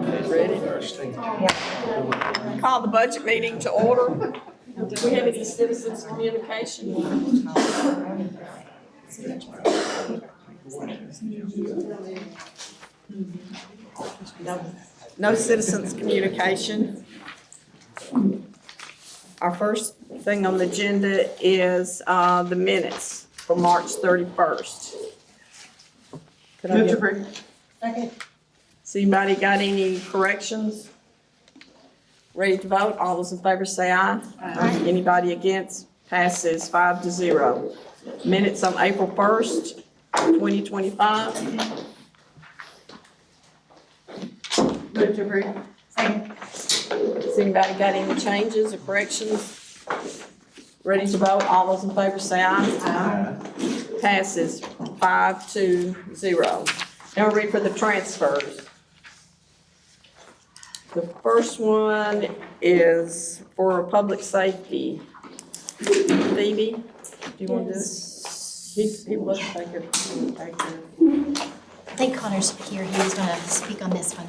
Ready? Call the budget meeting to order. Do we have any citizens communication? No citizens communication. Our first thing on the agenda is the minutes for March 31st. Could I get- Second. So anybody got any corrections? Ready to vote? All those in favor say aye. Aye. Anybody against? Passes 5-0. Minutes on April 1st, 2025. Move to approve. Second. Has anybody got any changes or corrections? Ready to vote? All those in favor say aye. Aye. Passes 5-0. Now we're ready for the transfers. The first one is for public safety. Phoebe, do you want to do it? He looks like you're back there. I think Connor's here. He was going to speak on this one.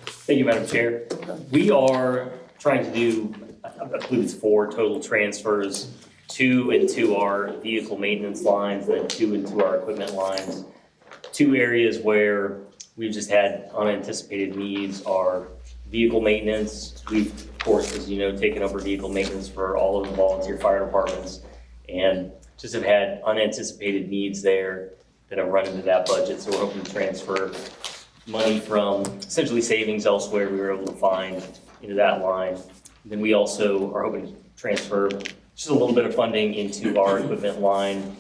Thank you, Madam Chair. We are trying to do, I believe it's 4 total transfers, 2 into our vehicle maintenance lines, then 2 into our equipment lines. 2 areas where we've just had unanticipated needs are vehicle maintenance. We've, of course, as you know, taken over vehicle maintenance for all of the volunteer fire departments and just have had unanticipated needs there that have run into that budget. So we're hoping to transfer money from essentially savings elsewhere we were able to find into that line. Then we also are hoping to transfer just a little bit of funding into our equipment line.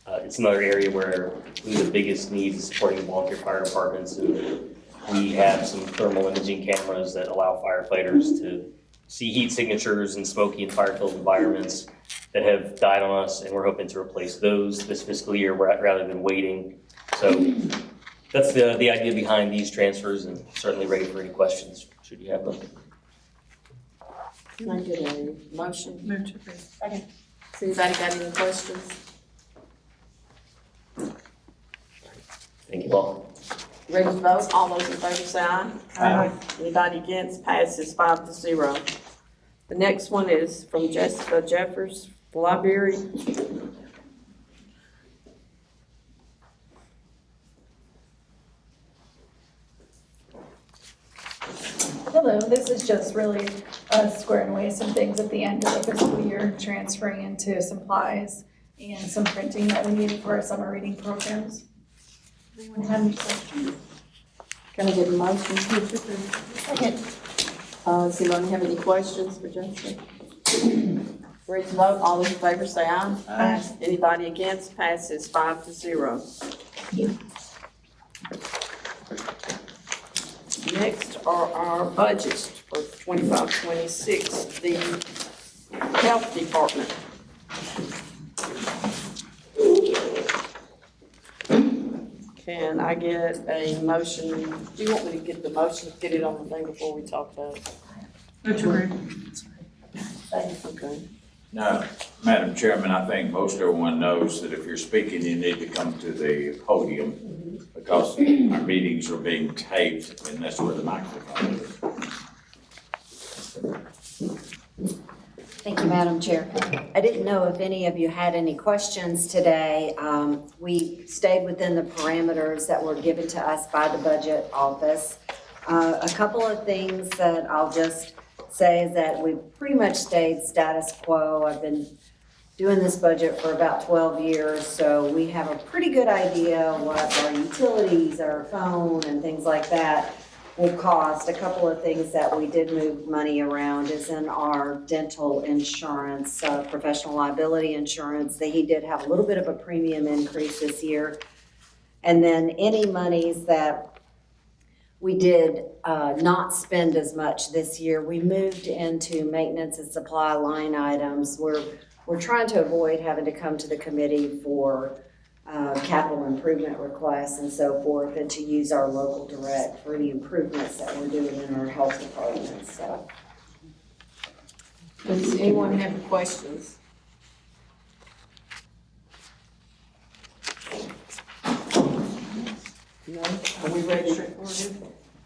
It's another area where the biggest need is supporting volunteer fire departments. And we have some thermal imaging cameras that allow firefighters to see heat signatures in smoky and fire-filled environments that have died on us, and we're hoping to replace those this fiscal year rather than waiting. So that's the idea behind these transfers, and certainly ready for any questions should you have them. Can I get a motion? Move to approve. Second. Has anybody got any questions? Thank you all. Ready to vote? All those in favor say aye. Aye. Anybody against? Passes 5-0. The next one is from Jessica Jeffers, the library. Hello, this is just really us squaring away some things at the end of the fiscal year, transferring into supplies and some printing that we needed for our summer reading programs. Anyone have any questions? Can I get a motion? Second. Does anyone have any questions for Jessica? Ready to vote? All those in favor say aye. Aye. Anybody against? Passes 5-0. Next are our budgets for 25-26, the health department. Can I get a motion? Do you want me to get the motion, get it on the thing before we talk about it? Move to approve. Okay. Now, Madam Chairman, I think most everyone knows that if you're speaking, you need to come to the podium because our meetings are being taped and that's where the microphone is. Thank you, Madam Chair. I didn't know if any of you had any questions today. We stayed within the parameters that were given to us by the budget office. A couple of things that I'll just say is that we pretty much stayed status quo. I've been doing this budget for about 12 years, so we have a pretty good idea what our utilities, our phone, and things like that will cost. A couple of things that we did move money around is in our dental insurance, professional liability insurance. He did have a little bit of a premium increase this year. And then any monies that we did not spend as much this year, we moved into maintenance and supply line items. We're trying to avoid having to come to the committee for capital improvement requests and so forth, and to use our local direct for the improvements that we're doing in our health department. So, Does anyone have questions? No, are we ready?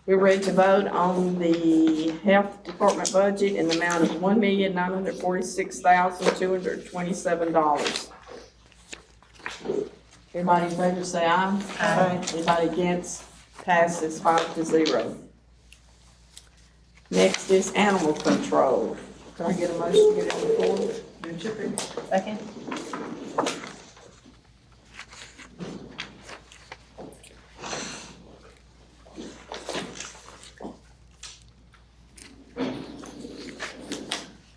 We're ready to vote on the health department budget in the amount of $1,946,227. Everybody in favor say aye. Aye. Anybody against? Passes 5-0. Next is animal control. Can I get a motion to get it on the floor? Second.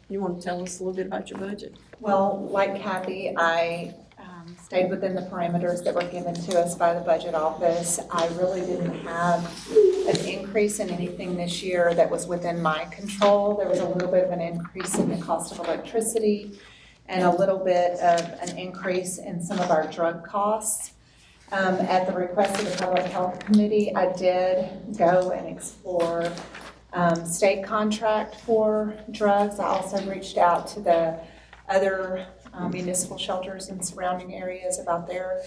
You want to tell us a little bit about your budget? Well, like Kathy, I stayed within the parameters that were given to us by the budget office. I really didn't have an increase in anything this year that was within my control. There was a little bit of an increase in the cost of electricity and a little bit of an increase in some of our drug costs. At the request of the Public Health Committee, I did go and explore state contract for drugs. I also reached out to the other municipal shelters in surrounding areas about their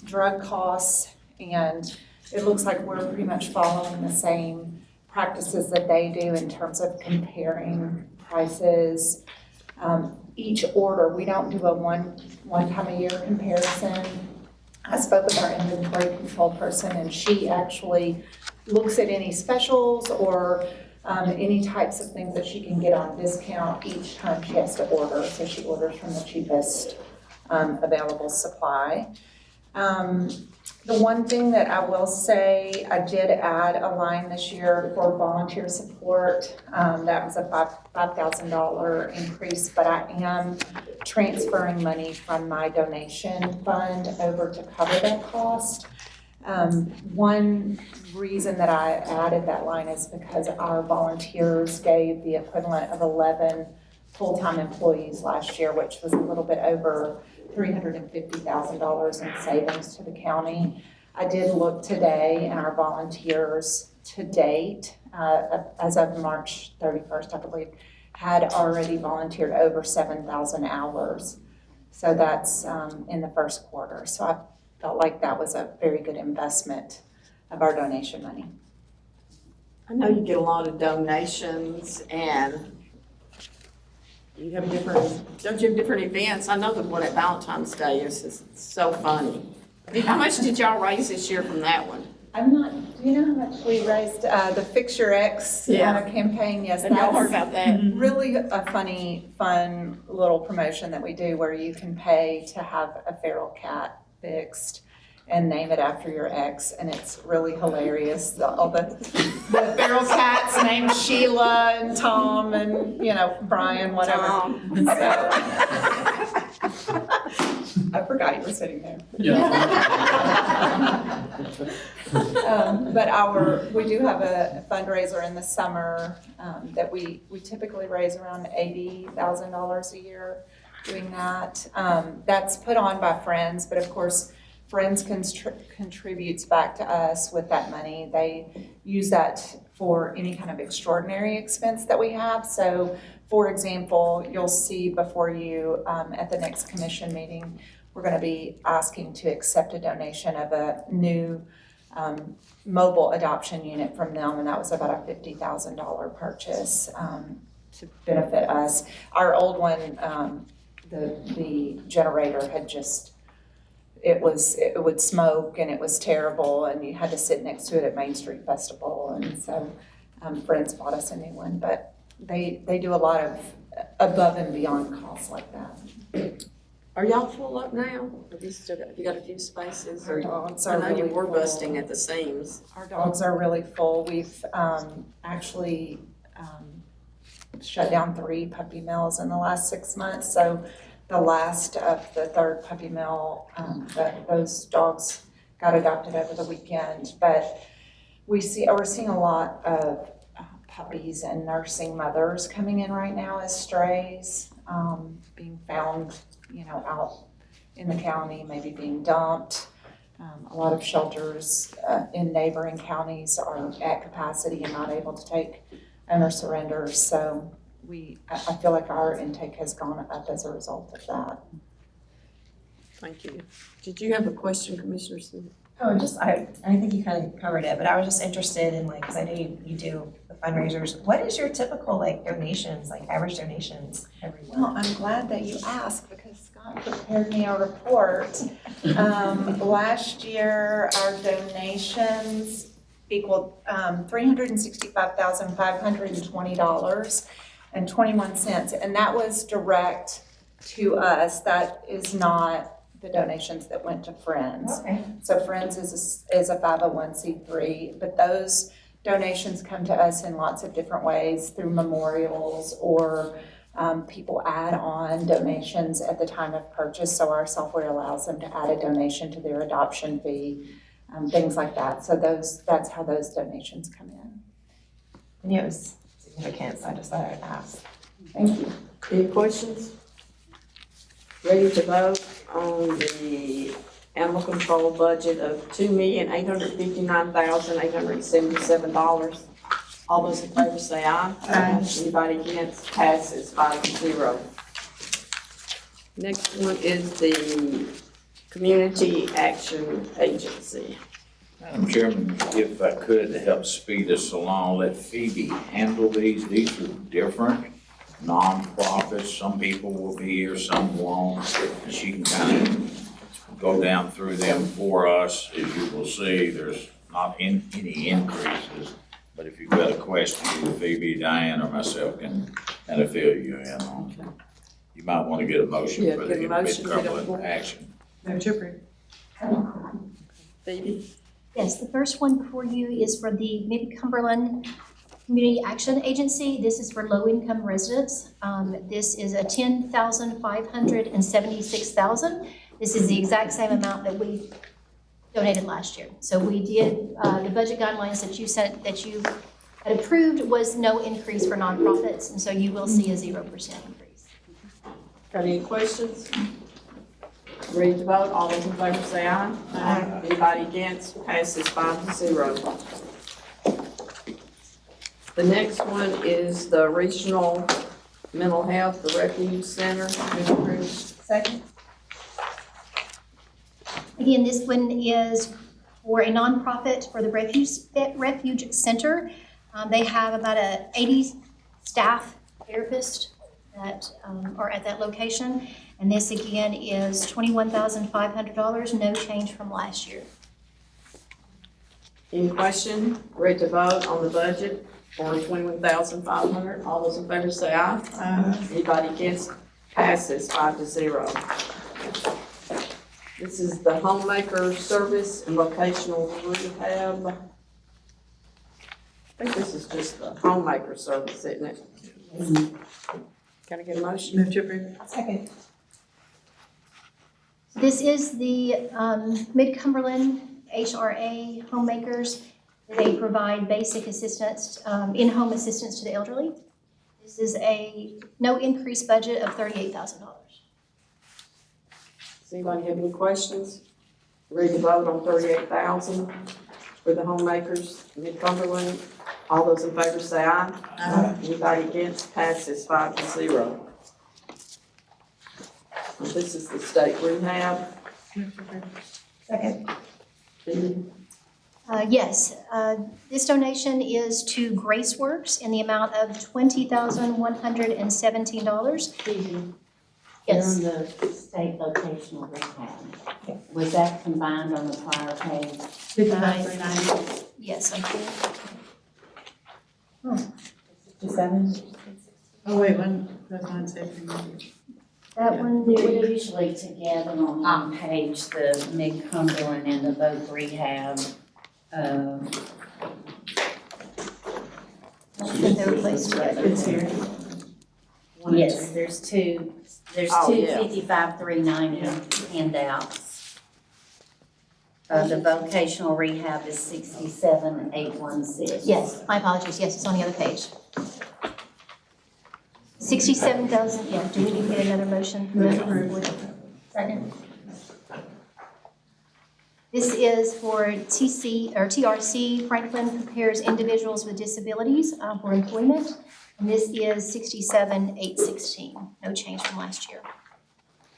drug costs, and it looks like we're pretty much following the same practices that they do in terms of comparing prices. Each order, we don't do a one time a year comparison. I spoke with our inventory control person, and she actually looks at any specials or any types of things that she can get on discount each time she has to order. So she orders from the cheapest available supply. The one thing that I will say, I did add a line this year for volunteer support. That was a $5,000 increase, but I am transferring money from my donation fund over to cover that cost. One reason that I added that line is because our volunteers gave the equivalent of 11 full-time employees last year, which was a little bit over $350,000 in savings to the county. I did look today, and our volunteers to date, as of March 31st, I believe, had already volunteered over 7,000 hours. So that's in the first quarter. So I felt like that was a very good investment of our donation money. I know you get a lot of donations and you have don't you have different events? I know the one at Valentine's Day is so funny. How much did y'all raise this year from that one? Do you know how much we raised, the Fix Your Ex campaign? Yes, Have y'all heard that's about that? really a fun little promotion that we do where you can pay to have a feral cat fixed and name it after your ex, and it's really hilarious. All the feral cats named Sheila and Tom and, Brian, whatever. So, I forgot you were sitting there. But we do have a fundraiser in the summer that we typically raise around $80,000 a year doing that. That's put on by Friends, but of course, Friends contributes back to us with that money. They use that for any kind of extraordinary expense that we have. So, for example, you'll see before you at the next commission meeting, we're going to be asking to accept a donation of a new mobile adoption unit from them, and that was about a $50,000 purchase to benefit us. Our old one, the generator had just, it would smoke and it was terrible, and you had to sit next to it at Main Street Festival, and so Friends bought us a new one, but they do a lot of above and beyond costs like that. Are y'all full up now? Have you got a few spaces? Our dogs I are know you really were full. busting at the seams. Our dogs are really full. We've actually shut down 3 puppy mills in the last 6 months. So the last of the 3rd puppy mill, those dogs got adopted over the weekend. But we're seeing a lot of puppies and nursing mothers coming in right now as strays, being found, out in the county, maybe being dumped. A lot of shelters in neighboring counties are at capacity and not able to take owner surrenders. So I feel like our intake has gone up as a result of that. Thank you. Did you have a question, Commissioner Smith? Oh, I think you kind of covered it, but I was just interested in like, because I know you do the fundraisers. What is your typical like donations, like average donations every Well, month? I'm glad that you asked because Scott prepared me a report. Last year, our donations equaled $365,520.21, and that was direct to us. That is not the donations that went to Friends. Okay. So Friends is a 501c3, but those donations come to us in lots of different ways, through memorials or people add on donations at the time of purchase. So our software allows them to add a donation to their adoption fee, things like that. So that's how those donations come in. I knew it was significant, so I just thought I'd ask. Thank you. Any questions? Ready to vote on the animal control budget of $2,859,877. All those in favor say aye. Aye. Anybody against, passes 5-0. Next one is the Community Action Agency. Madam Chairman, if I could, to help speed us along, let Phoebe handle these. These are different nonprofits. Some people will be here, some won't. And she can kind of go down through them for us. As you will see, there's not any increases. But if you've got a question, Phoebe, Diane, or myself can kind of fill you in on. You might want to get a motion Yeah, for get a the motion, get a Mid-Cumberland vote. action. Move to approve. Phoebe? Yes, the first one for you is for the Mid-Cumberland Community Action Agency. This is for low-income residents. This is a $10,576,000. This is the exact same amount that we donated last year. So we did, the budget guidelines that you sent, that you had approved was no increase for nonprofits, and so you will see a 0% increase. Got any questions? Ready to vote? All those in favor say aye. Aye. Anybody against? Passes 5-0. The next one is the Regional Mental Health, the Refuge Center. Second. Again, this one is for a nonprofit for the Refuge Center. They have about 80 staff therapists that are at that location. And this again is $21,500, no change from last year. Any question? Ready to vote on the budget for $21,500? All those in favor say aye. Aye. Anybody against? Passes 5-0. This is the Homemaker Service and Vocational Rehab. I think this is just the Homemaker Service, isn't it? Can I get a motion? Move to approve. Second. This is the Mid-Cumberland HRA homemakers. They provide basic assistance, in-home assistance to the elderly. This is a no increase budget of $38,000. Does anybody have any questions? Ready to vote on $38,000 for the homemakers, Mid-Cumberland? All those in favor say aye. Aye. Anybody against? Passes 5-0. This is the state rehab. Second. Yes, this donation is to GraceWorks in the amount of $20,117. Yes. On the state vocational rehab, was that combined on the prior page? Yes, I think. 57. Oh, wait, that's not safe. That one, They're usually together on one page, the Mid-Cumberland and the voc rehab. they were placed together. It's here. Yes, there's two Oh, yeah. 55,390 handouts. The vocational rehab is 67,816. Yes, my apologies, yes, it's on the other page. 67,000, yeah, do we need to get another motion? Second. This is for TRC, Franklin Prepares Individuals with Disabilities for Employment. And this is 67,816, no change from last year.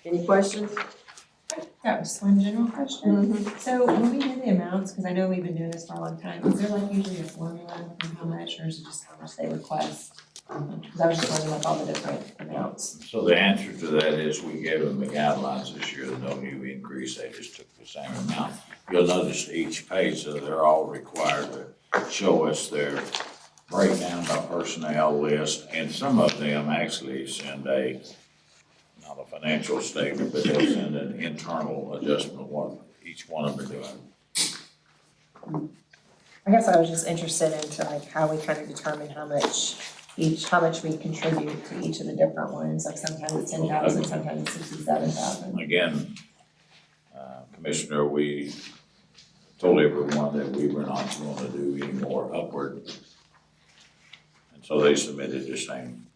Any questions? got just one general question. Mhm. So when we do the amounts, because I know we've been doing this for a long time, is there like usually a formula for how much, or is it just how much they request? Because I was just wondering like all the different amounts. So the answer to that is we gave them the guidelines this year, no new increase, they just took the same amount. You'll notice each page, so they're all required to show us their breakdown by personnel list, and some of them actually send not a financial statement, but they'll send an internal adjustment of what each one of them are doing. I guess I was just interested into like how we kind of determine how much we contribute to each of the different ones, like sometimes it's 10,000, sometimes it's 67,000. Again, Commissioner, we told everyone that we were not going to do any more upward. And so they submitted the same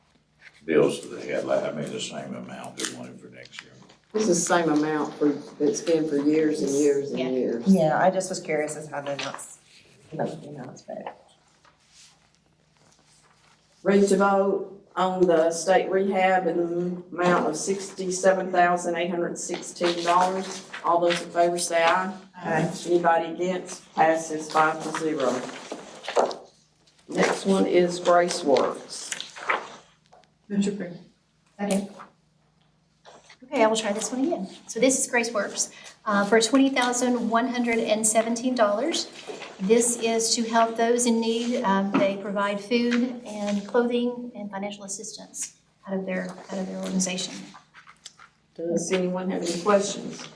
bills that they had, the same amount they wanted for next year. It's the same amount it's been for years and years and Yeah. years. Yeah, I just was curious as how the amounts, but. Ready to vote on the state rehab in the amount of $67,816. All those in favor say aye. Aye. Anybody against? Passes 5-0. Next one is Grace Works. Move to approve. Okay, I will try this one again. So this is Grace Works for $20,117. This is to help those in need. They provide food and clothing and financial assistance out of their organization. Does anyone have any questions?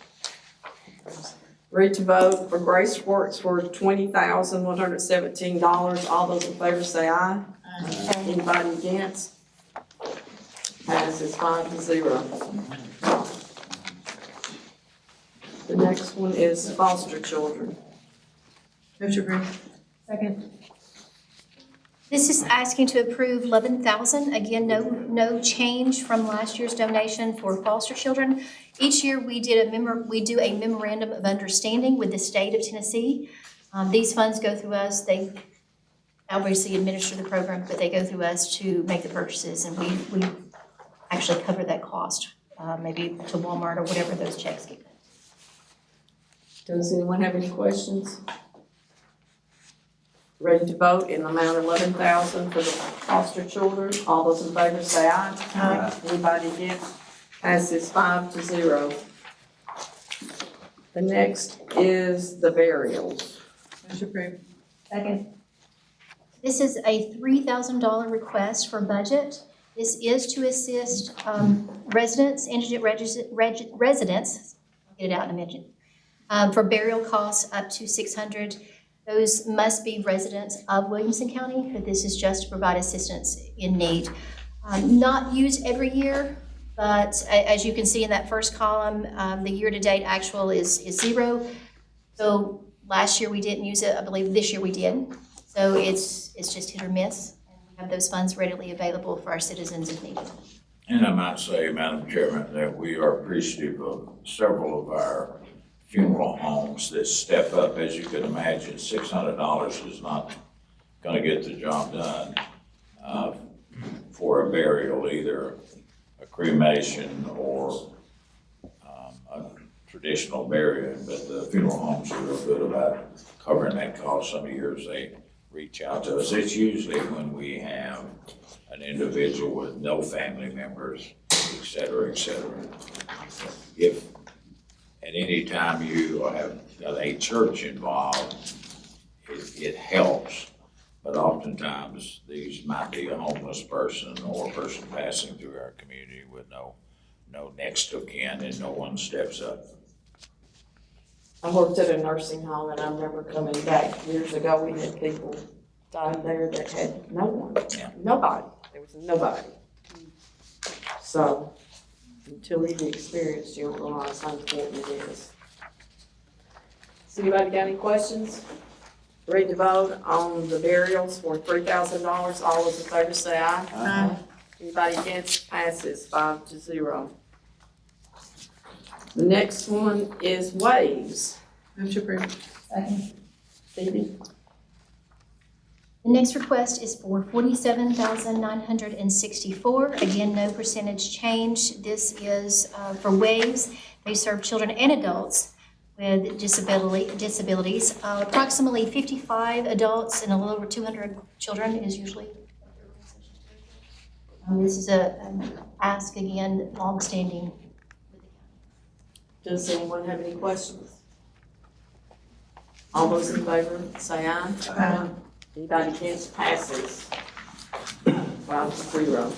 Ready to vote for Grace Works for $20,117. All those in favor say aye. Anybody against? Passes 5-0. The next one is foster children. Move to approve. Second. This is asking to approve $11,000. Again, no change from last year's donation for foster children. Each year we do a memorandum of understanding with the state of Tennessee. These funds go through us. They obviously administer the program, but they go through us to make the purchases, and we actually cover that cost, maybe to Walmart or whatever those checks get. Does anyone have any questions? Ready to vote in the amount of $11,000 for the foster children. All those in favor say aye. Aye. Anybody against? Passes 5-0. The next is the burials. Move to approve. Second. This is a $3,000 request for budget. This is to assist residents, indigent residents, I'll get it out in a minute, for burial costs up to $600. Those must be residents of Williamson County, but this is just to provide assistance in need. Not used every year, but as you can see in that first column, the year-to-date actual is 0. So last year we didn't use it, I believe this year we did. So it's just hit or miss, and we have those funds readily available for our citizens if needed. And I might say, Madam Chairman, that we are appreciative of several of our funeral homes that step up. As you can imagine, $600 is not gonna get the job done for a burial, either a cremation or a traditional burial. But the funeral homes are real good about covering that cost. Some years they reach out to us. It's usually when we have an individual with no family members, et cetera, et cetera. If at any time you have got a church involved, it helps. But oftentimes, these might be a homeless person or a person passing through our community with no next of kin, and no one steps up. I worked at a nursing home, and I remember coming back years ago, we had people died there that had no one, Yeah. nobody. There was nobody. So until you've experienced, you don't realize how important it is. Has anybody got any questions? Ready to vote on the burials for $3,000. All those in favor say aye. Aye. Anybody against? Passes 5-0. The next one is waves. Move to approve. Second. Phoebe? The next request is for $47,964. Again, no percentage change. This is for waves. They serve children and adults with disabilities. Approximately 55 adults and a little over 200 children is usually. This is an ask again, longstanding. Does anyone have any questions? All those in favor, say aye. Aye. Anybody against, passes 5-0.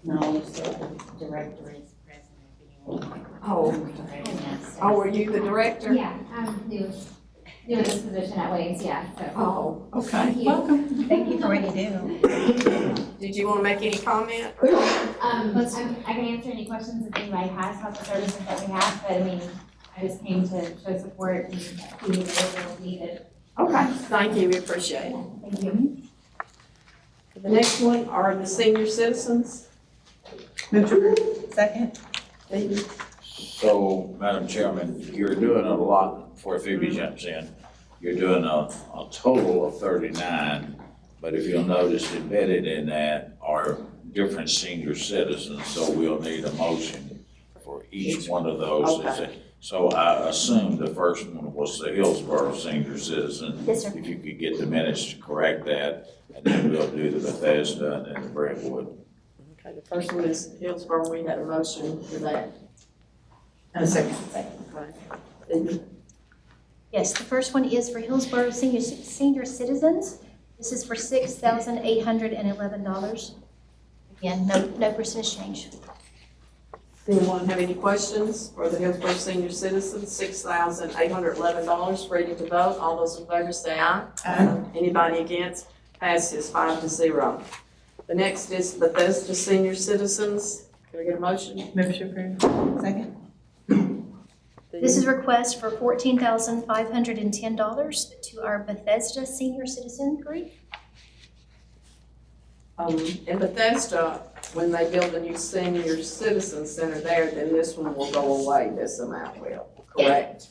Acknowledge that the director is present. Oh, were you the director? Yeah, I'm doing this position at Waves, yeah, so. Oh, okay. Thank you. Welcome. Thank you for what you do. Did you want to make any comment? I can answer any questions if anybody has about the services that we have, but I mean, I just came to show support and see what is needed. Okay, thank you, we appreciate it. Thank you. The next one are the senior citizens. Move to approve. Second? Phoebe? So, Madam Chairman, you're doing a lot, before Phoebe jumps in, you're doing a total of 39, but if you'll notice embedded in that are different senior citizens, so we'll need a motion for each one of those. Okay. So I assume the first one was the Hillsborough senior citizen. Yes, sir. If you could get the minutes to correct that, and then we'll do the Bethesda and then the Brentwood. Okay, the first one is Hillsborough, we had a motion for that. And a second. Okay. Phoebe? Yes, the first one is for Hillsborough senior citizens. This is for $6,811. Again, no percentage change. Does anyone have any questions for the Hillsborough senior citizens? $6,811, ready to vote. All those in favor say aye. Aye. Anybody against? Passes 5-0. The next is Bethesda senior citizens. Can I get a motion? Move to approve. Second. This is a request for $14,510 to our Bethesda senior citizen group. In Bethesda, when they build a new senior citizen center there, then this one will go away, this amount will, correct?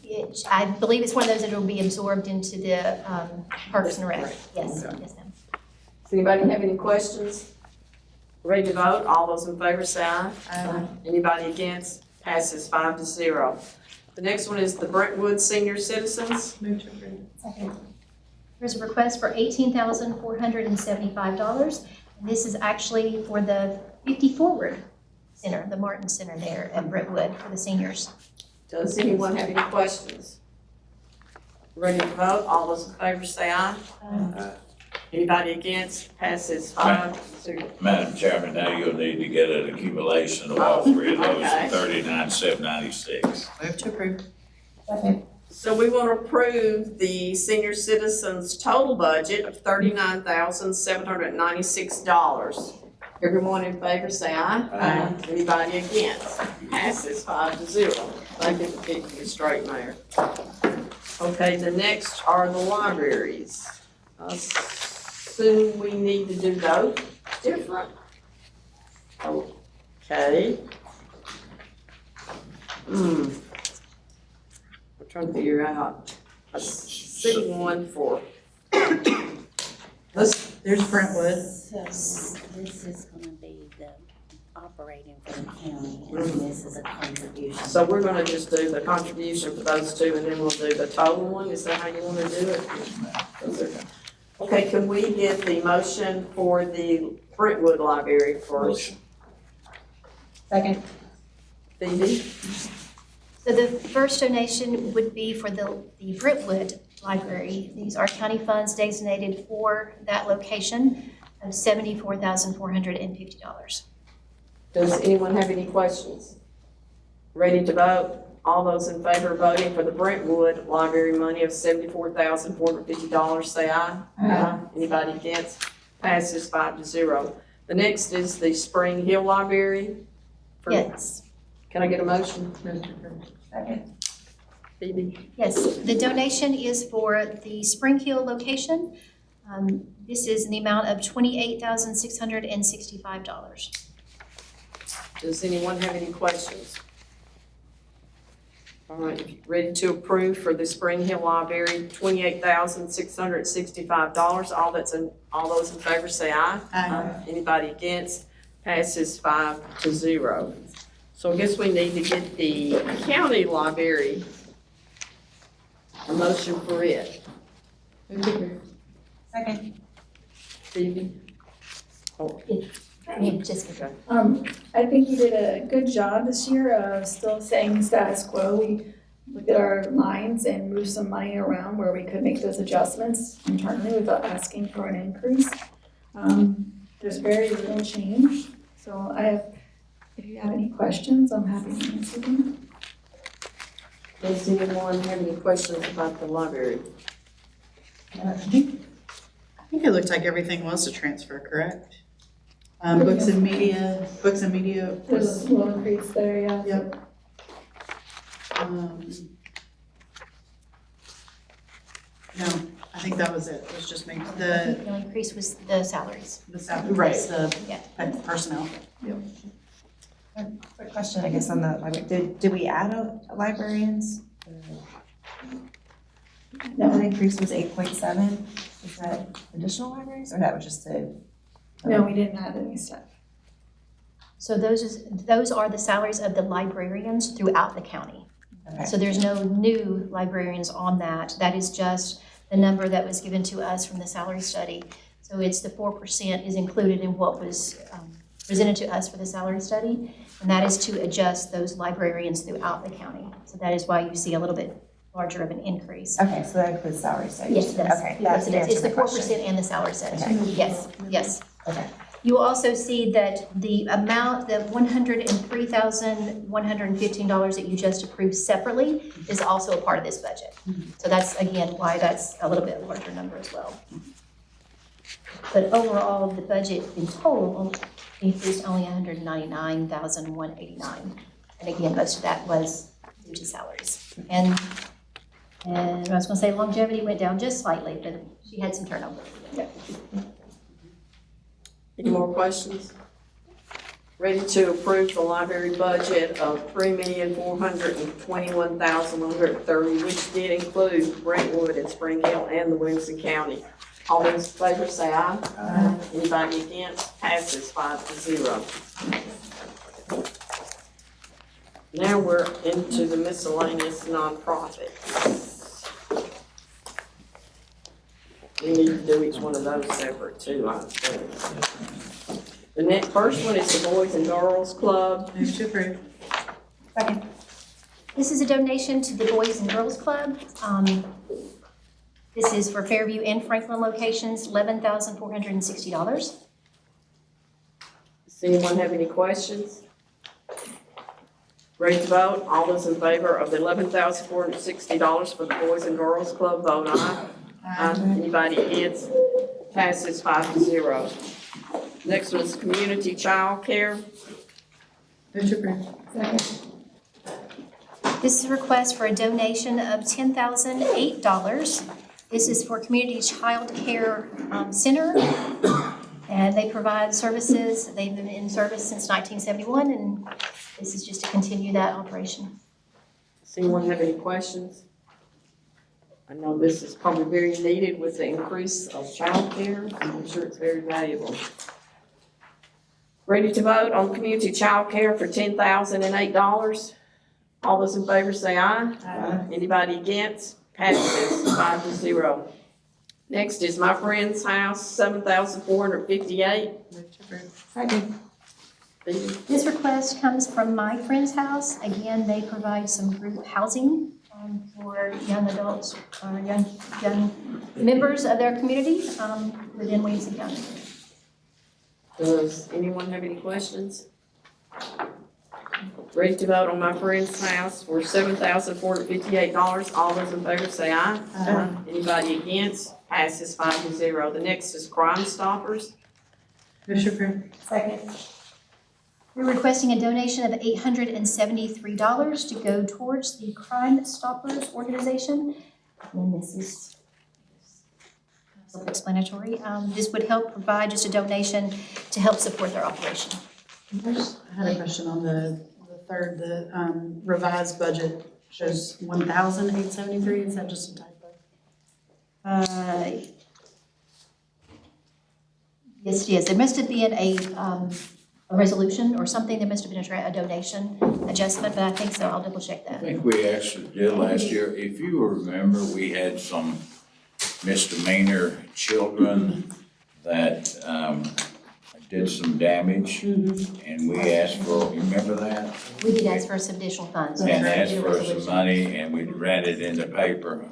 I believe it's one of those that will be absorbed into the Parks and Rec. Yes, Okay. yes, ma'am. Does anybody have any questions? Ready to vote? All those in favor say aye. Aye. Anybody against? Passes 5-0. The next one is the Brentwood senior citizens. Move to approve. Second. There's a request for $18,475, and this is actually for the 50 Forward Center, the Martin Center there at Brentwood for the seniors. Does anyone have any questions? Ready to vote? All those in favor say aye. Anybody against? Passes 5-0. Madam Chairman, now you'll need to get an accumulation of all three of those, Okay. 39,796. Move to approve. Second. So we want to approve the senior citizens' total budget of $39,796. Everyone in favor say aye. Aye. Anybody against? Passes 5-0. Thank you for keeping me straight, Mayor. Okay, the next are the libraries. Assume we need to do those different. Okay. I'm trying to figure out a city one for, There's Brentwood. So this is gonna be the operating for the county, and this is a contribution. so we're gonna just do the contribution for those two and then we'll do the total one. Is that how you wanna do it? Okay, can we get the motion for the Brentwood Library first? Motion. Second. Phoebe? So the first donation would be for the Brentwood Library. These are county funds designated for that location of $74,450. Does anyone have any questions? Ready to vote? All those in favor of voting for the Brentwood Library money of $74,450, say aye. Aye. Anybody against? Passes 5-0. The next is the Spring Hill Library. Yes, Can I get a motion? Move to approve. Second. Phoebe? yes. The donation is for the Spring Hill location. This is in the amount of $28,665. Does anyone have any questions? All right, if you're ready to approve for the Spring Hill Library, $28,665. All those in favor say aye. Aye. Anybody against? Passes 5-0. So I guess we need to get the county library a motion for it. Second. Phoebe? Oh, Jessica. I think you did a good job this year of still saying status quo. We looked at our lines and moved some money around where we could make those adjustments internally without asking for an increase. There's very little change, so if you have any questions, I'm happy to answer them. Does anyone have any questions about the library? I think it looked like everything was a transfer, correct? Books and media There's was, a little increase there, yeah. yep. No, I think that was it. It was just maybe the The increase was the salaries. salary, Right. the Yeah. personnel. Quick question, I guess, on the library. Did we add a librarians? No. The increase was 8.7. Is that additional libraries or that was just the? No, we didn't add any stuff. So those are the salaries of the librarians throughout the county. Okay. So there's no new librarians on that. That is just the number that was given to us from the salary study. So it's the 4% is included in what was presented to us for the salary study. And that is to adjust those librarians throughout the county. So that is why you see a little bit larger of an increase. Okay, so that includes salary studies? Yes, it does. Okay. Yes, it is. It's the answered my question. 4% and the salary study. Okay. Yes, yes. Okay. You will also see that the amount, the $103,115 that you just approved separately is also a part of this budget. So that's, again, why that's a little bit larger number as well. But overall, the budget in total increased only $199,189. And again, most of that was due to salaries. And I was gonna say longevity went down just slightly, but she had some turnover. Any more questions? Ready to approve the library budget of $3,421,130, which did include Brentwood and Spring Hill and the Williamson County. All those in favor say aye. Aye. Anybody against? Passes 5-0. Now we're into the miscellaneous nonprofits. We need to do each one of those separate too, I think. The next, first one is the Boys and Girls Club. Move to approve. Second. This is a donation to the Boys and Girls Club. This is for Fairview and Franklin locations, $11,460. Does anyone have any questions? Ready to vote? All those in favor of the $11,460 for the Boys and Girls Club, vote aye. Aye. Anybody against? Passes 5-0. Next one is community child care. Move to approve. This is a request for a donation of $10,008. This is for Community Child Care Center. And they provide services. They've been in service since 1971, and this is just to continue that operation. Does anyone have any questions? I know this is probably very needed with the increase of childcare. I'm sure it's very valuable. Ready to vote on community child care for $10,008? All those in favor say aye. Aye. Anybody against? Passes 5-0. Next is My Friend's House, $7,458. Move to approve. Second. This request comes from My Friend's House. Again, they provide some group housing for young adults, or young members of their community within Williamson County. Does anyone have any questions? Ready to vote on My Friend's House for $7,458. All those in favor say aye. Aye. Anybody against? Passes 5-0. The next is Crime Stoppers. Move to approve. Second. We're requesting a donation of $873 to go towards the Crime Stoppers organization. And this is self-explanatory. This would help provide just a donation to help support their operation. I had a question on the third, the revised budget shows 1,873, is that just a typo? Yes, it is. There must have been a a resolution or something. There must have been a donation adjustment, but I think so. I'll double check I that. think we actually did last year. If you remember, we had some misdemeanor children that, did some damage. And we asked for, you remember that? We did ask for some additional funds. And Yes, asked we did a for some resolution. money and we ran it in the paper.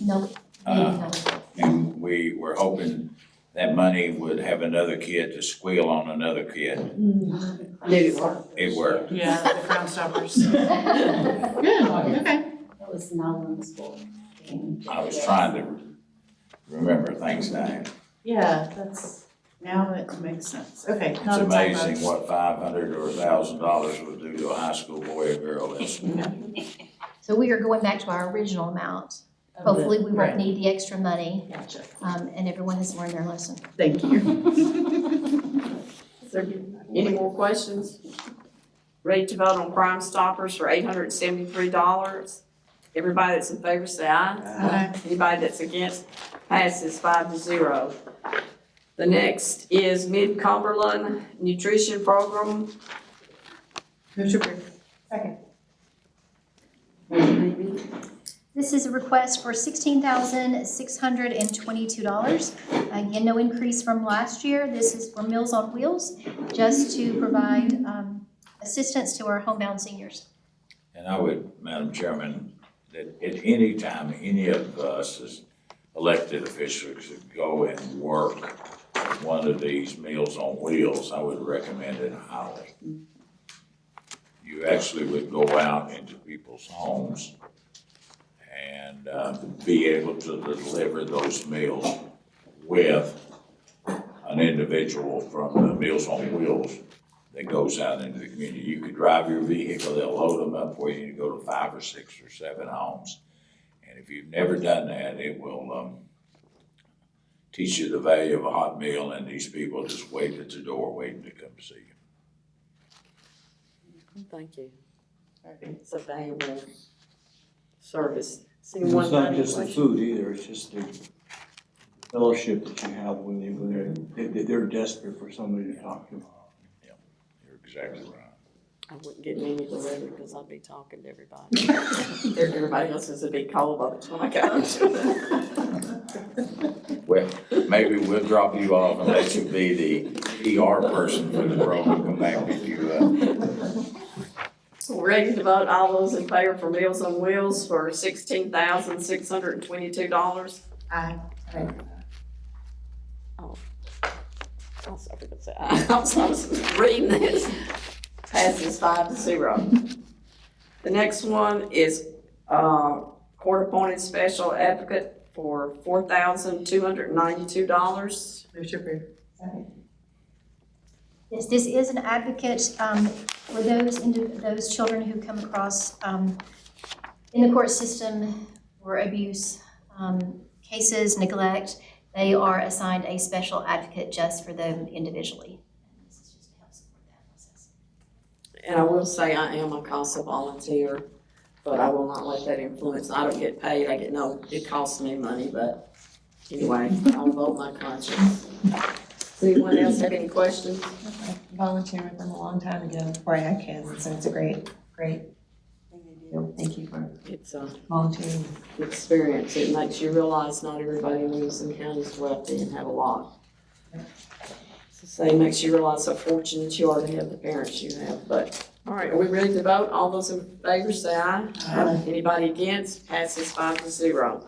No, no. And we were hoping that money would have another kid to squeal on another kid. Did it work? It worked. Yeah, the Crime Stoppers. Good, okay. That was not on the school. I was trying to remember things now. Yeah, now it makes sense. Okay. It's not a typo. amazing what $500 or $1,000 would do to a high school boy or girl. That's So we are going back to our original amount. Hopefully, we won't Right. need the extra money, Gotcha. and everyone has learned their lesson. Thank you. Is there any more questions? Ready to vote on Crime Stoppers for $873? Everybody that's in favor say aye. Aye. Anybody that's against passes 5-0. The next is Mid-Cumberland Nutrition Program. Move to approve. Second. This is a request for $16,622. Again, no increase from last year. This is for Meals on Wheels, just to provide assistance to our homebound seniors. And I would, Madam Chairman, that at any time, any of us as elected officials should go and work one of these Meals on Wheels, I would recommend it highly. You actually would go out into people's homes and be able to deliver those meals with an individual from the Meals on Wheels that goes out into the community. You could drive your vehicle, they'll load them up for you to go to 5 or 6 or 7 homes. And if you've never done that, it will teach you the value of a hot meal, and these people just wait at the door waiting to come see you. Thank you. It's a valuable service. See It's one not funny just the question? food either, it's just the fellowship that you have when they're desperate for somebody to talk to. You're exactly right. I wouldn't get any delivery because I'd be talking to everybody. Everybody else is a big cold boat when I got into it. Well, maybe we'll drop you off and let you be the PR person for the program, come back and pick you up. Ready to vote, all those in favor for Meals on Wheels for $16,622? Aye. Oh. I'm sorry to say, I'm sorry, reading this. Passes 5-0. The next one is, court-appointed special advocate for $4,292. Move to approve. Yes, this is an advocate for those children who come across in the court system for abuse cases, neglect. They are assigned a special advocate just for them individually. And this is just to help support that process. And I will say I am a CASA volunteer, but I will not let that influence. I don't get paid, it costs me money, but anyway, I'll vote my conscience. Does anyone else have any questions? I volunteered with them a long time ago before I had kids, and so it's a great thing they do. Thank you for It's a volunteering. experience. It makes you realize not everybody in Williamson County is wealthy and have a lot. So it makes you realize how fortunate you are to have the parents you have. But, all right, are we ready to vote? All those in favor say aye. Aye. Anybody against? Passes 5-0.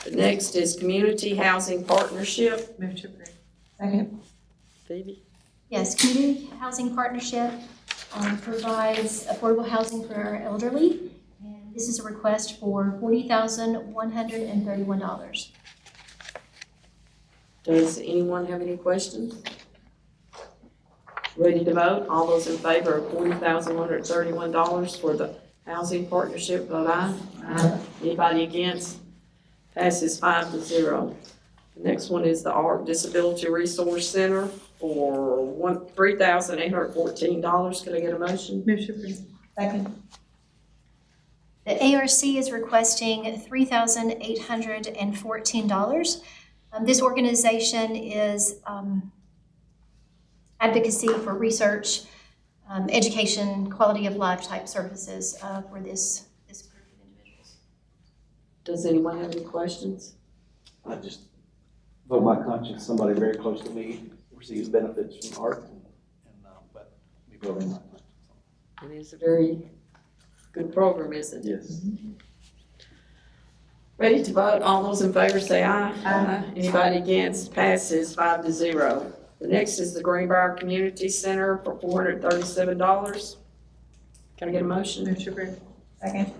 The next is Community Housing Partnership. Move to approve. Second. Phoebe? Yes, Community Housing Partnership provides affordable housing for our elderly. And this is a request for $40,131. Does anyone have any questions? Ready to vote? All those in favor of $40,131 for the housing partnership, vote aye. Aye. Anybody against? Passes 5-0. The next one is the ARC Disability Resource Center for $3,814. Could I get a motion? Move to approve. Second. The ARC is requesting $3,814. This organization is advocacy for research, education, quality of life type services for this group of individuals. Does anyone have any questions? I just vote my conscience, somebody very close to me receives benefits from art, but we voting my conscience. It is a very good program, isn't it? Yes. Ready to vote? All those in favor say aye. Aye. Anybody against? Passes 5-0. The next is the Greenbrier Community Center for $437. Can I get a motion? Move to approve. Second.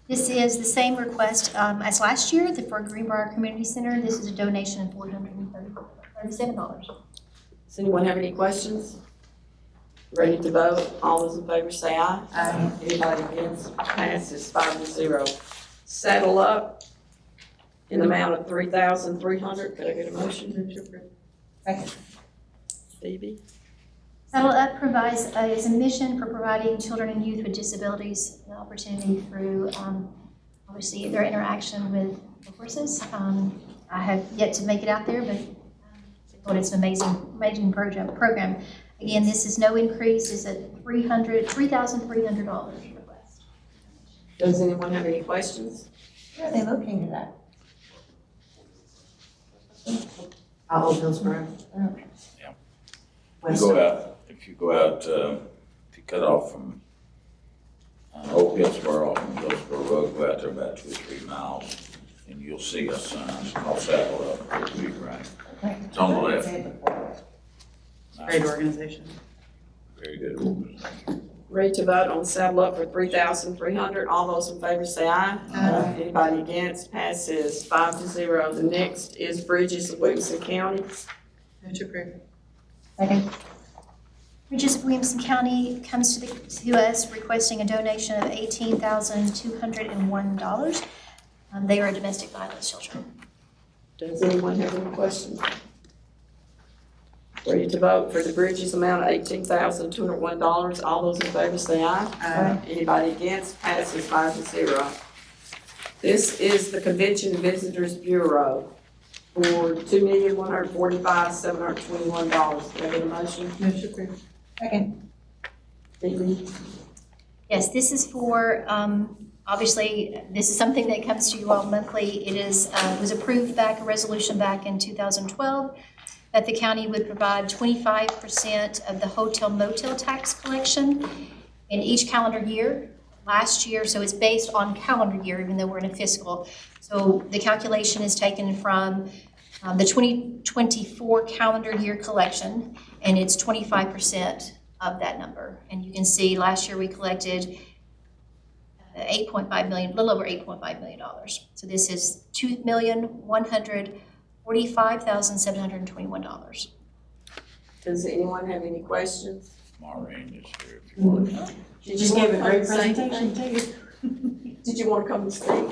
This is the same request as last year for Greenbrier Community Center. This is a donation of $437. Does anyone have any questions? Ready to vote? All those in favor say aye. Aye. Anybody against? Passes 5-0. Saddle Up in the amount of $3,300. Could I get a motion? Move to approve. Second. Phoebe? Saddle Up provides is a mission for providing children and youth with disabilities an opportunity through obviously their interaction with the horses. I have yet to make it out there, but it's an amazing program. Again, this is no increase. It's a $3,300 request. Does anyone have any questions? Where are they located at? All Hillsborough. Okay. If you go out, if you cut off from Old Hillsborough, from Hillsborough Road, go out there about 2 or 3 miles, and you'll see a sign called Saddle Up, it'll be right. Okay. It's on the left. Say it before. Great organization. Very good organization. Ready to vote on Saddle Up for $3,300. All those in favor say aye. Aye. Anybody against? Passes 5-0. The next is Bridges of Williamson County. Move to approve. Second. Bridges of Williamson County comes to us requesting a donation of $18,201. They are a domestic violence shelter. Does anyone have any questions? Ready to vote for the Bridges amount of $18,201. All those in favor say aye. Aye. Anybody against? Passes 5-0. This is the Convention and Visitors Bureau for $2,145,721. Can I get a motion? Move to approve. Second. Phoebe? Yes, this is for, obviously, this is something that comes to you all monthly. It is, was approved a resolution back in 2012 that the county would provide 25% of the hotel motel tax collection in each calendar year. Last year, so it's based on calendar year, even though we're in a fiscal. So the calculation is taken from the 2024 calendar year collection, and it's 25% of that number. And you can see last year we collected $8.5 million, a little over $8.5 million. So this is $2,145,721. Does anyone have any questions? Maureen is here if you want. Did Just you gave want a to great come and say presentation anything? too. Did you want to come and speak?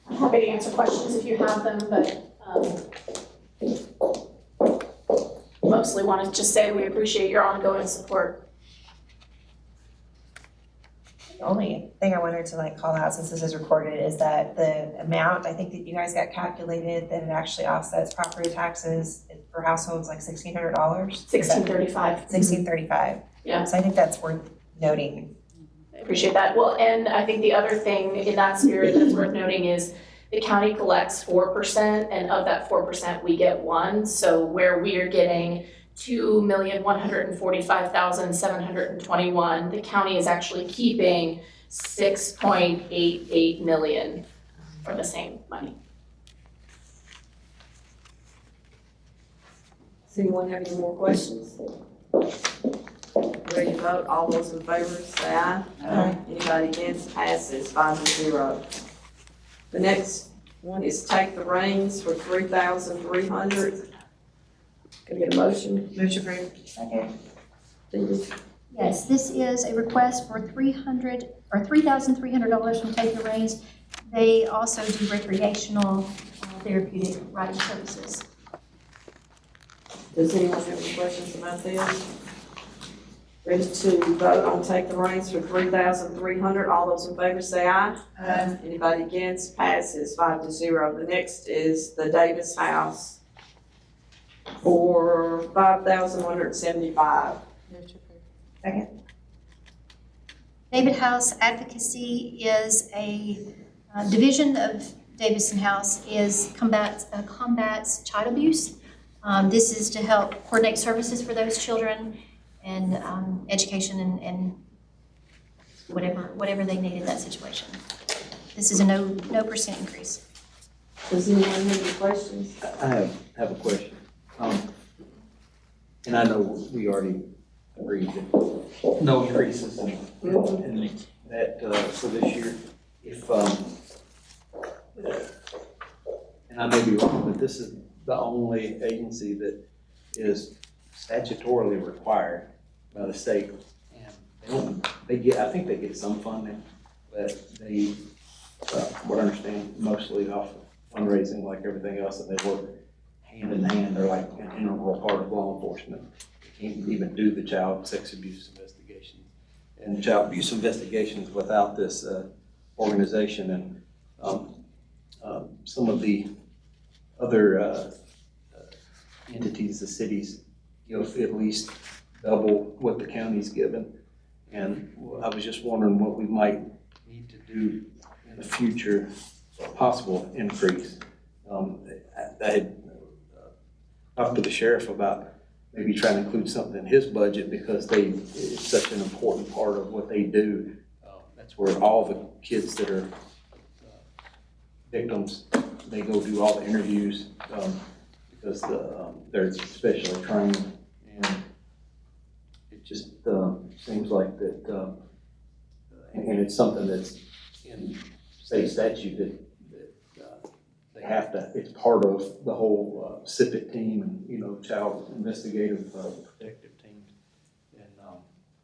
I'm happy to answer questions if you have them, but mostly want to just say we appreciate your ongoing support. The only thing I wanted to call out, since this is recorded, is that the amount, I think that you guys got calculated, that it actually offsets property taxes for households like $1,600. $1,635. $1,635. Yeah. So I think that's worth noting. I appreciate that. Well, and I think the other thing in that spirit that's worth noting is the county collects 4%, and of that 4%, we get 1%. So where we are getting $2,145,721, the county is actually keeping $6.88 million for the same money. Does anyone have any more questions? Ready to vote? All those in favor say aye. Aye. Anybody against? Passes 5-0. The next one is Take the Reins for $3,300. Can I get a motion? Move to approve. Second. Phoebe? Yes, this is a request for $3,300 from Take the Reins. They also do recreational therapeutic riding services. Does anyone have any questions about this? Ready to vote on Take the Reins for $3,300. All those in favor say aye. Aye. Anybody against? Passes 5-0. The next is the Davis House for $5,175. Move to approve. Second. David House Advocacy is a division of Davison House, combats child abuse. This is to help coordinate services for those children and education and whatever they need in that situation. This is a no percent increase. Does anyone have any questions? I have a question. And I know we already agreed that no increases in that, for this year. If, and I may be wrong, but this is the only agency that is statutorily required by the state. And I think they get some funding, but they, what I understand, mostly off of fundraising like everything else, and they work hand in hand. They're like an integral part of law enforcement. They can't even do the child sex abuse investigations and child abuse investigations without this organization. And some of the other entities, the cities, give at least double what the county's given. And I was just wondering what we might need to do in the future, a possible increase. I had talked to the sheriff about maybe trying to include something in his budget because it's such an important part of what they do. That's where all the kids that are victims, they go do all the interviews because they're specially trained, and it just seems like that, and it's something that's in state statute that they have to, it's part of the whole CIPIT team and, child investigative protective teams. And,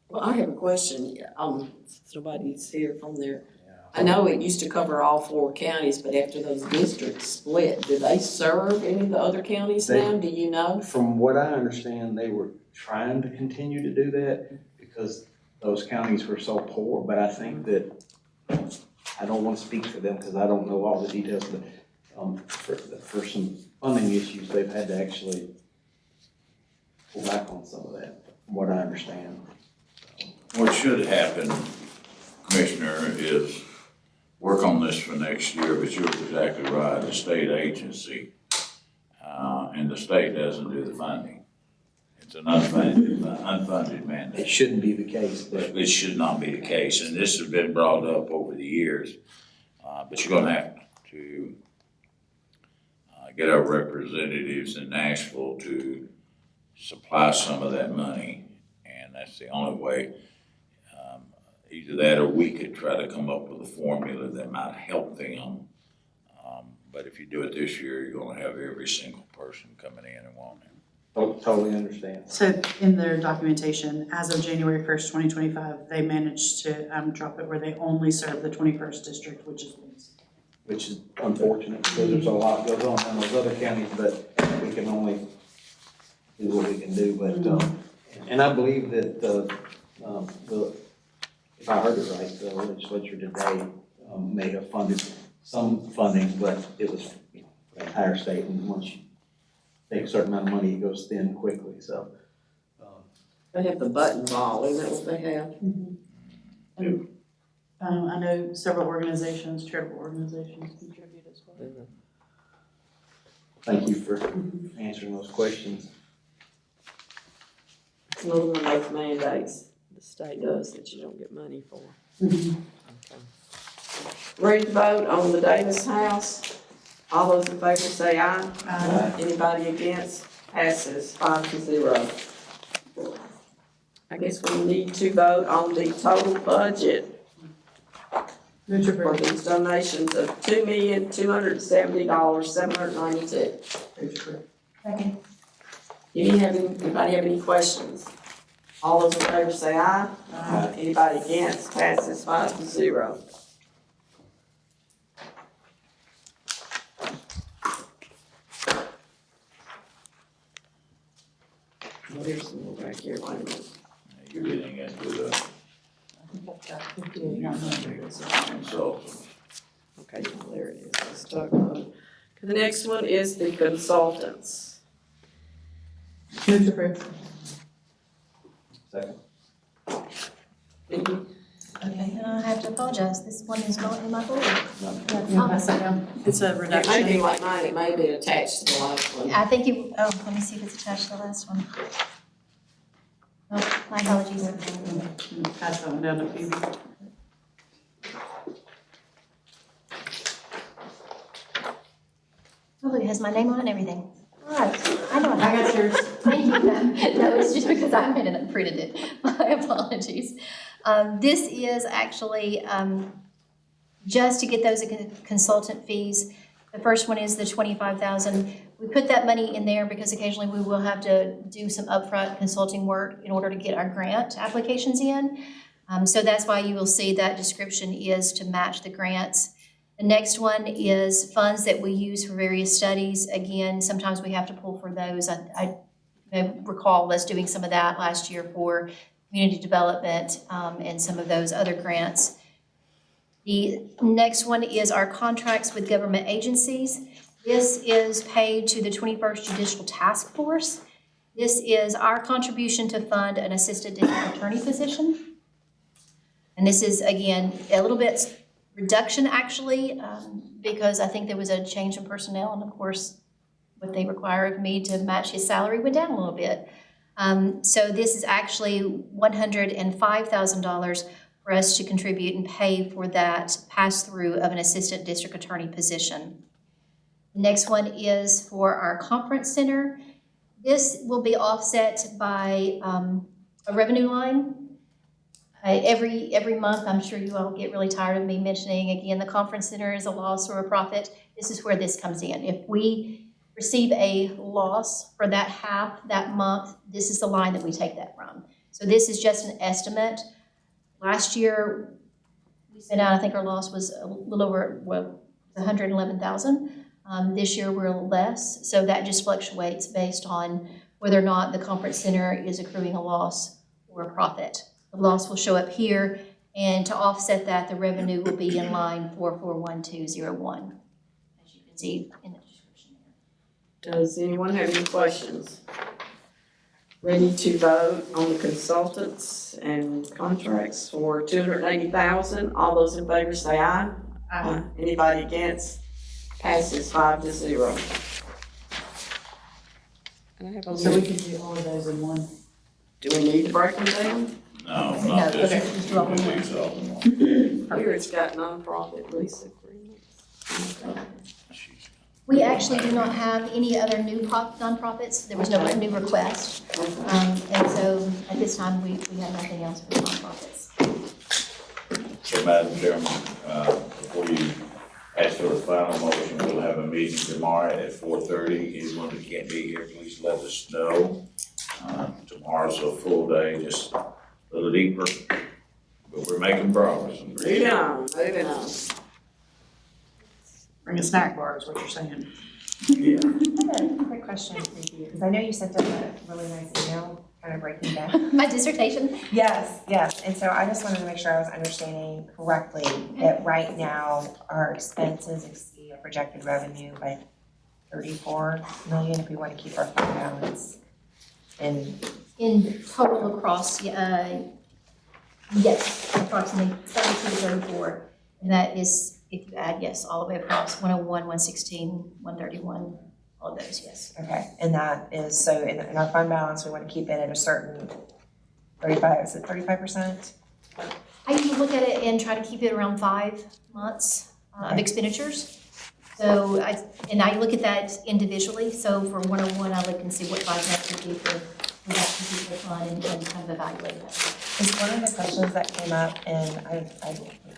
Well, I have a question. Since nobody's here from there. I know it used to cover all 4 counties, but after those districts split, do they serve any of the other counties now? Do you know? From what I understand, they were trying to continue to do that because those counties were so poor, but I think that, I don't want to speak for them because I don't know all the details, but for some funding issues, they've had to actually pull back on some of that, from what I understand. What should happen, Commissioner, is work on this for next year, but you're exactly right, the state agency, and the state doesn't do the funding. It's an unfunded mandate. It shouldn't be the case, but It should not be the case, and this has been brought up over the years, but you're gonna have to get our representatives in Nashville to supply some of that money, and that's the only way. Either that or we could try to come up with a formula that might help them. But if you do it this year, you're gonna have every single person coming in and wanting it. totally understand. So in their documentation, as of January 1st, 2025, they managed to drop it where they only serve the 21st district, which is Williamson. Which is unfortunate because there's a lot goes on in those other counties, but we can only do what we can do. But, and I believe that if I heard it right, the legislature today may have funded some funding, but it was the entire state, and once you take a certain amount of money, it goes thin quickly, so. They have the button ball, isn't that what they have? And I know several organizations, charitable organizations contribute as well. Thank you for answering those questions. Another one of those mandates the state does that you don't get money for. Okay. Ready to vote on the Davis House? All those in favor say aye. Aye. Anybody against? Passes 5-0. I guess we need to vote on the total budget Move to for approve. these donations of $2,270,792. Move to approve. Second. Anybody have any questions? All those in favor say aye. Aye. Anybody against? Passes 5-0. Well, there's some more back here, wait a minute. You're getting into the consultants. Okay, well, there it is, let's talk about it. The next one is the consultants. Move to approve. Second. Okay, and I have to apologize, this one is not in my folder. Yeah, pass that down. It's a It may be reduction. like mine, it may be attached to the last one. I think you, oh, let me see if it's attached to the last one. Oh, my apologies. Pass that one down to Phoebe. Oh, look, it has my name on it and everything. All right, I know. I got yours. Thank you. No, it's just because I made it and printed it. My apologies. This is actually just to get those consultant fees. The first one is the $25,000. We put that money in there because occasionally we will have to do some upfront consulting work in order to get our grant applications in. So that's why you will see that description is to match the grants. The next one is funds that we use for various studies. Again, sometimes we have to pull for those. I recall us doing some of that last year for community development and some of those other grants. The next one is our contracts with government agencies. This is paid to the 21st Judicial Task Force. This is our contribution to fund an assistant district attorney position. And this is, again, a little bit reduction actually, because I think there was a change in personnel, and of course, what they require of me to match his salary went down a little bit. So this is actually $105,000 for us to contribute and pay for that pass-through of an assistant district attorney position. The next one is for our conference center. This will be offset by a revenue line. Every month, I'm sure you all get really tired of me mentioning, again, the conference center is a loss or a profit. This is where this comes in. If we receive a loss for that half, that month, this is the line that we take that from. So this is just an estimate. Last year, we sent out, I think our loss was a little over, well, 111,000. This year, we're a little less. So that just fluctuates based on whether or not the conference center is accruing a loss or a profit. The loss will show up here, and to offset that, the revenue will be in line 441201, as you can see in the description there. Does anyone have any questions? Ready to vote on the consultants and contracts for $280,000. All those in favor say aye. Aye. Anybody against? Passes 5-0. And I have a So we can do all of those in one. Do we need to break them down? No, No, not this. okay, just do all in one. These all in one. Here it's got nonprofit lease agreements. We actually do not have any other new nonprofits. There was no new request. And so at this time, we have nothing else for nonprofits. So, Madam Chairman, before you ask for the final motion, we'll have a meeting tomorrow at 4:30. Anyone that can't be here, please let us know. Tomorrow's a full day, just a little deeper, but we're making progress. Moving on, moving on. Bring a snack bar is what you're saying. Yeah. I have a quick question for you, because I know you sent us a really nice email, kind of breaking down. My dissertation? Yes, yes, and so I just wanted to make sure I was understanding correctly that right now our expenses exceed our projected revenue by 34 million if we want to keep our fund balance. And In total across, yes, approximately 32 to 34. And that is, if you add, yes, all the way across 101, 116, 131, all of those, yes. okay, and that is, so in our fund balance, we want to keep it at a certain 35, is it 35%? I usually look at it and try to keep it around 5 months of expenditures. So I look at that individually. So for 101, I look and see what 5 months would be for that particular fund and kind of evaluate that. Is one of the questions that came up, and I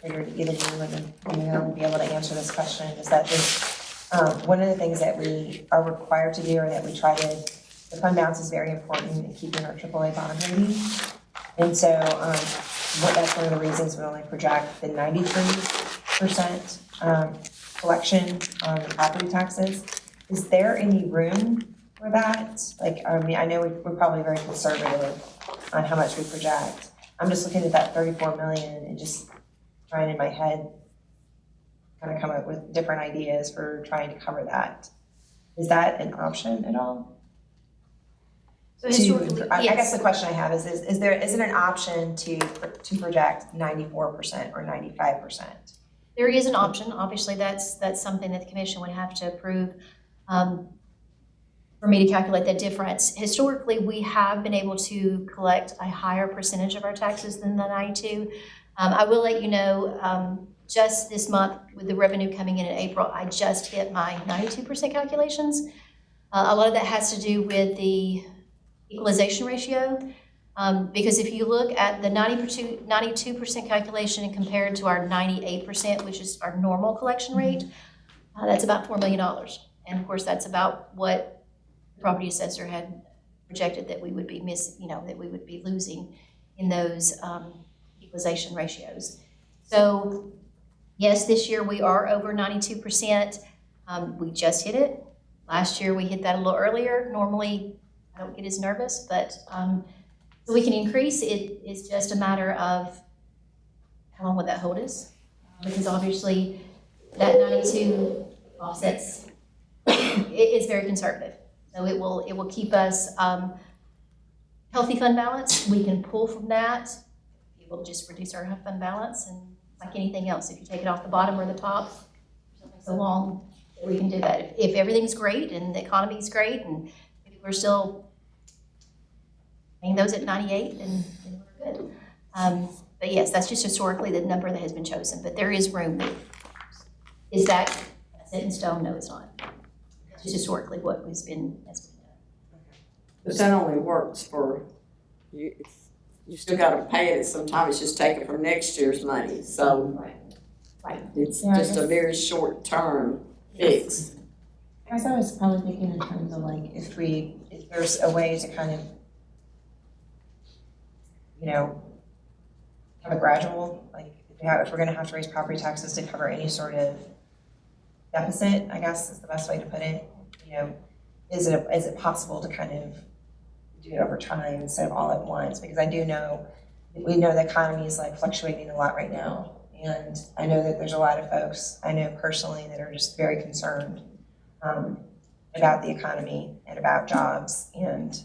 figured either you or you will be able to answer this question, is that one of the things that we are required to do, or that we try to, the fund balance is very important in keeping our AAA bond rating. And so that's one of the reasons we only project the 93% collection on property taxes. Is there any room for that? Like, I mean, I know we're probably very conservative on how much we project. I'm just looking at that 34 million and just trying in my head kind of come up with different ideas for trying to cover that. Is that an option at all? So historically, I guess yes. the question I have is it an option to project 94% or 95%? There is an option, obviously, that's something that the commission would have to approve for me to calculate that difference. Historically, we have been able to collect a higher percentage of our taxes than the 92. I will let you know, just this month, with the revenue coming in April, I just hit my 92% calculations. A lot of that has to do with the equalization ratio. Because if you look at the 92% calculation and compared to our 98%, which is our normal collection rate, that's about $4 million. And of course, that's about what the property assessor had projected that we would be that we would be losing in those equalization ratios. So yes, this year we are over 92%. We just hit it. Last year we hit that a little earlier. Normally, I don't get as nervous, but so we can increase. It's just a matter of how long would that hold us? Because obviously that 92 offsets, it is very conservative. So it will keep us healthy fund balance. We can pull from that. It will just reduce our fund balance, and like anything else, if you take it off the bottom or the top, so long we can do that. If everything's great and the economy is great and we're still paying those at 98, then we're good. But yes, that's just historically the number that has been chosen, but there is room. Is that set in stone? No, it's not. It's just historically what has been done. But that only works for, you still gotta pay it, sometimes it's just taken from next year's money, so Right. it's Yeah, I just a guess- very short term fix. I guess I was probably thinking in terms of like, If there's a way to kind of, have a gradual, like, if we're gonna have to raise property taxes to cover any sort of deficit, I guess is the best way to put it, is it possible to kind of do it over time instead of all at once? Because we know the economy is like fluctuating a lot right now. And I know that there's a lot of folks I know personally that are just very concerned about the economy and about jobs. And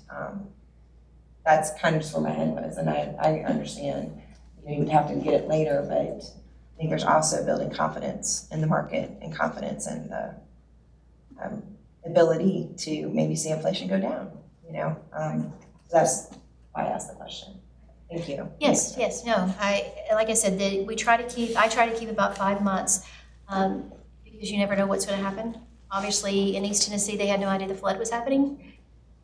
that's kind of just where my head was. And I understand, you would have to get it later, but I think there's also building confidence in the market and confidence in the ability to maybe see inflation go down, That's why I asked the question. Thank you. Yes, no, like I said, I try to keep about 5 months, because you never know what's gonna happen. Obviously, in East Tennessee, they had no idea the flood was happening,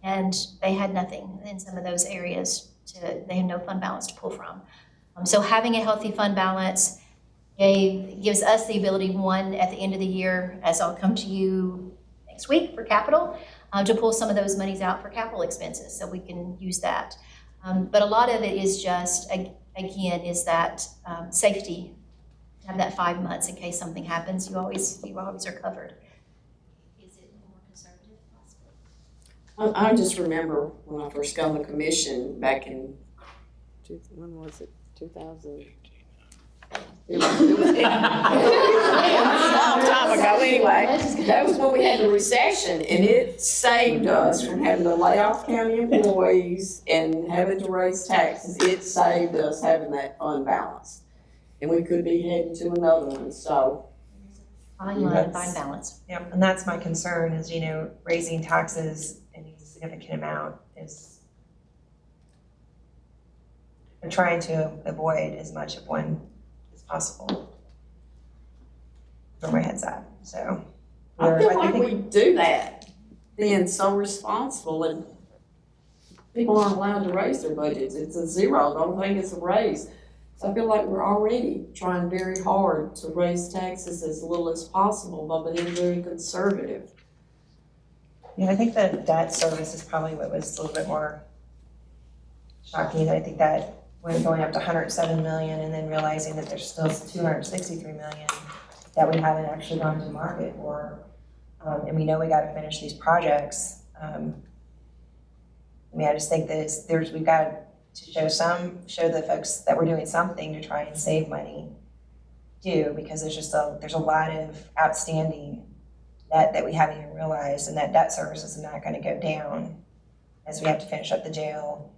and they had nothing in some of those areas they had no fund balance to pull from. So having a healthy fund balance gives us the ability, one, at the end of the year, as I'll come to you next week for capital, to pull some of those monies out for capital expenses, so we can use that. But a lot of it is just, again, is that safety. Have that 5 months in case something happens, you always are covered. Is it more conservative possibly? I just remember when I first got on the commission back in, when was it, 2000? It was a long time ago anyway. That was when we had the recession, and it saved us from having to lay off county employees and having to raise taxes. It saved us having that fund balance. And we could be heading to another one, so. Fine line, fine balance. Yeah, and that's my concern is, raising taxes in a significant amount is, I'm trying to avoid as much of one as possible. Where my head's at, so. I feel like we do that, being so responsible, and people aren't allowed to raise their budgets. It's a zero, the only thing is a raise. So I feel like we're already trying very hard to raise taxes as little as possible, but being very conservative. Yeah, I think that debt service is probably what was a little bit more shocking. I think that when going up to 107 million and then realizing that there's still 263 million that we haven't actually gone to market for, and we know we got to finish these projects. I just think that we've got to show the folks that we're doing something to try and save money too, because there's a lot of outstanding debt that we haven't even realized, and that debt service is not going to go down as we have to finish up the jail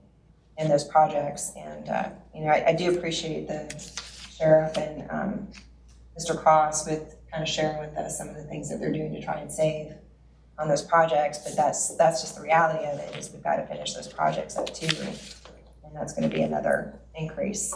and those projects. And, I do appreciate the sheriff and Mr. Cross with kind of sharing with us some of the things that they're doing to try and save on those projects, but that's just the reality of it, is we've got to finish those projects up too, and that's going to be another increase.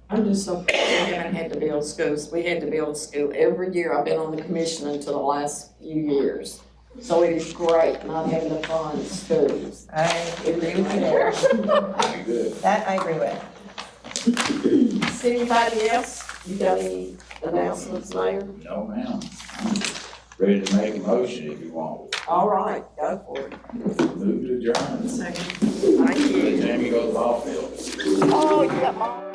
I'm just so proud we haven't had to build schools. We had to build school every year. I've been on the commission until the last few years. So it is great not having to fund schools. I agree with you there. Very good. That I agree with. Anybody else? You got any announcements, Mayor? No, ma'am. I'm ready to make a motion if you want. All right, go for it. Move to adjourn. Second. Thank you. By the time you go to the ball field. Oh, yeah, Mom.